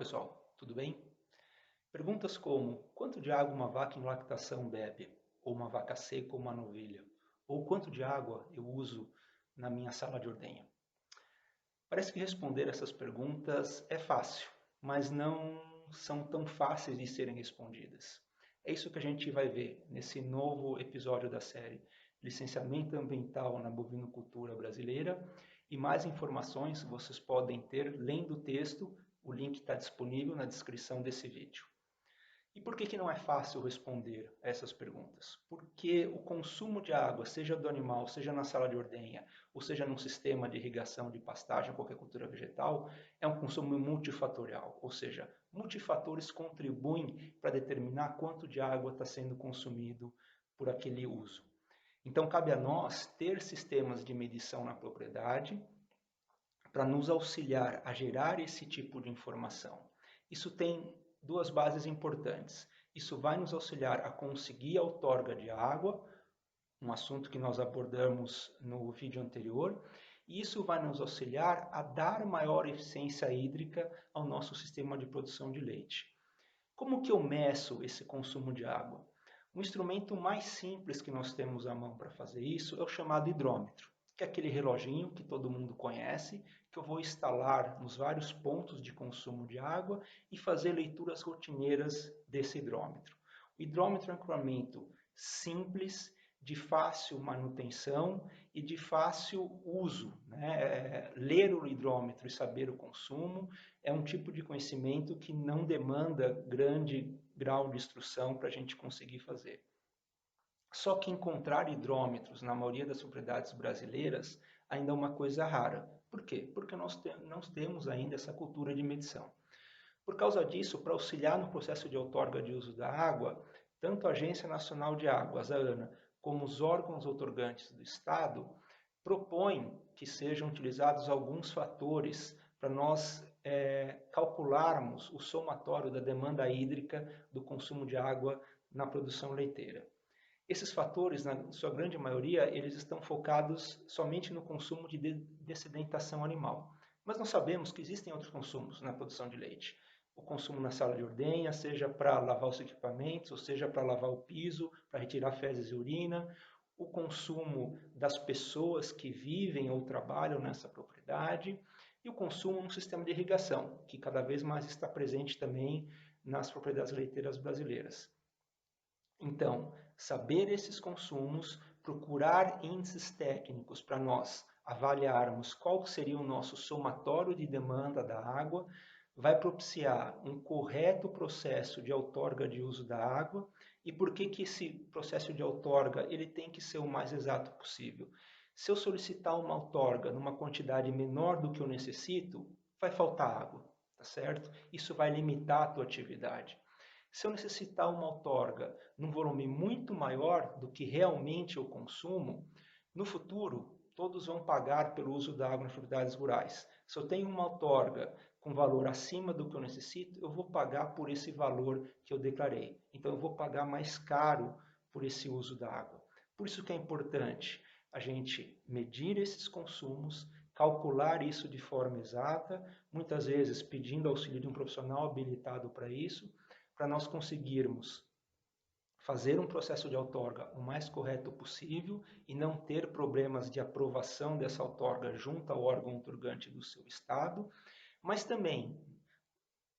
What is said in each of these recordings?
pessoal, tudo bem? Perguntas como: quanto de água uma vaca em lactação bebe? Ou uma vaca seca ou uma novilha? Ou quanto de água eu uso na minha sala de ordenha? Parece que responder essas perguntas é fácil, mas não são tão fáceis de serem respondidas. É isso que a gente vai ver nesse novo episódio da série Licenciamento Ambiental na Bovinocultura Brasileira, e mais informações vocês podem ter lendo o texto. O link está disponível na descrição desse vídeo. E por que não é fácil responder a essas perguntas? Porque o consumo de água, seja do animal, seja na sala de ordenha, ou seja num sistema de irrigação de pastagem ou qualquer cultura vegetal, é um consumo multifatorial, ou seja, multifatores contribuem para determinar quanto de água está sendo consumido por aquele uso. Então, cabe a nós ter sistemas de medição na propriedade para nos auxiliar a gerar esse tipo de informação. Isso tem duas bases importantes. Isso vai nos auxiliar a conseguir a outorga de água, um assunto que nós abordamos no vídeo anterior, e isso vai nos auxiliar a dar maior eficiência hídrica ao nosso sistema de produção de leite. Como que eu meço esse consumo de água? O instrumento mais simples que nós temos à mão para fazer isso é o chamado hidrômetro, que é aquele reloginho que todo mundo conhece, que eu vou instalar nos vários pontos de consumo de água e fazer leituras rotineiras desse hidrômetro. O hidrômetro é um equipamento simples, de fácil manutenção e de fácil uso, né? Ler o hidrômetro e saber o consumo é um tipo de conhecimento que não demanda grande grau de instrução para a gente conseguir fazer. Só que encontrar hidrômetros na maioria das propriedades brasileiras ainda é uma coisa rara. Por quê? Porque nós não temos ainda essa cultura de medição. Por causa disso, para auxiliar no processo de outorga de uso da água, tanto a Agência Nacional de Águas, a ANA, como os órgãos outorgantes do Estado, propõem que sejam utilizados alguns fatores para nós calcularmos o somatório da demanda hídrica do consumo de água na produção leiteira. Esses fatores, na sua grande maioria, eles estão focados somente no consumo de dessedentação animal. Mas nós sabemos que existem outros consumos na produção de leite. O consumo na sala de ordenha, seja para lavar os equipamentos, ou seja para lavar o piso, para retirar fezes e urina. O consumo das pessoas que vivem ou trabalham nessa propriedade. E o consumo no sistema de irrigação, que cada vez mais está presente também nas propriedades leiteiras brasileiras. Então, saber esses consumos, procurar índices técnicos para nós avaliarmos qual seria o nosso somatório de demanda da água, vai propiciar um correto processo de outorga de uso da água. E por que esse processo de outorga ele tem que ser o mais exato possível? Se eu solicitar uma outorga numa quantidade menor do que eu necessito, vai faltar água, tá certo? Isso vai limitar a tua atividade. Se eu necessitar uma outorga num volume muito maior do que realmente eu consumo, no futuro todos vão pagar pelo uso da água nas propriedades rurais. Se eu tenho uma outorga com valor acima do que eu necessito, eu vou pagar por esse valor que eu declarei. Então eu vou pagar mais caro por esse uso da água. Por isso que é importante a gente medir esses consumos, calcular isso de forma exata, muitas vezes pedindo auxílio de um profissional habilitado para isso, para nós conseguirmos fazer um processo de outorga o mais correto possível e não ter problemas de aprovação dessa outorga junto ao órgão outorgante do seu estado, mas também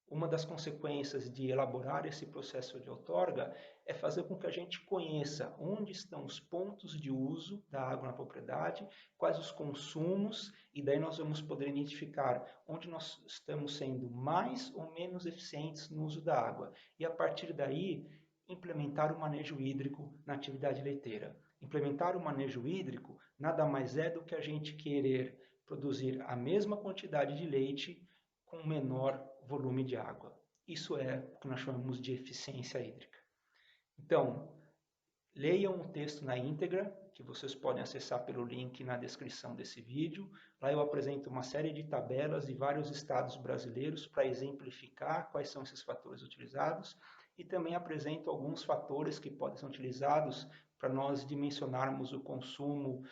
uma das consequências de elaborar esse processo de outorga é fazer com que a gente conheça onde estão os pontos de uso da água na propriedade, quais os consumos, e daí nós vamos poder identificar onde nós estamos sendo mais ou menos eficientes no uso da água. E a partir daí, implementar o manejo hídrico na atividade leiteira. Implementar o manejo hídrico nada mais é do que a gente querer produzir a mesma quantidade de leite com menor volume de água. Isso é o que nós chamamos de eficiência hídrica. Então, leiam o texto na íntegra, que vocês podem acessar pelo link na descrição desse vídeo. Lá eu apresento uma série de tabelas de vários estados brasileiros para exemplificar quais são esses fatores utilizados e também apresento alguns fatores que podem ser utilizados para nós dimensionarmos o consumo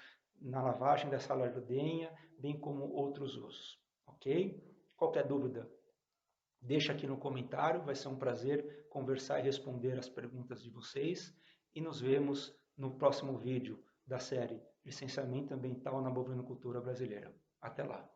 na lavagem da sala de ordenha, bem como outros usos, ok? Qualquer dúvida, Deixa aqui no comentário, vai ser um prazer conversar e responder as perguntas de vocês. E nos vemos no próximo vídeo da série Licenciamento Ambiental na Bovinocultura Brasileira. Até lá!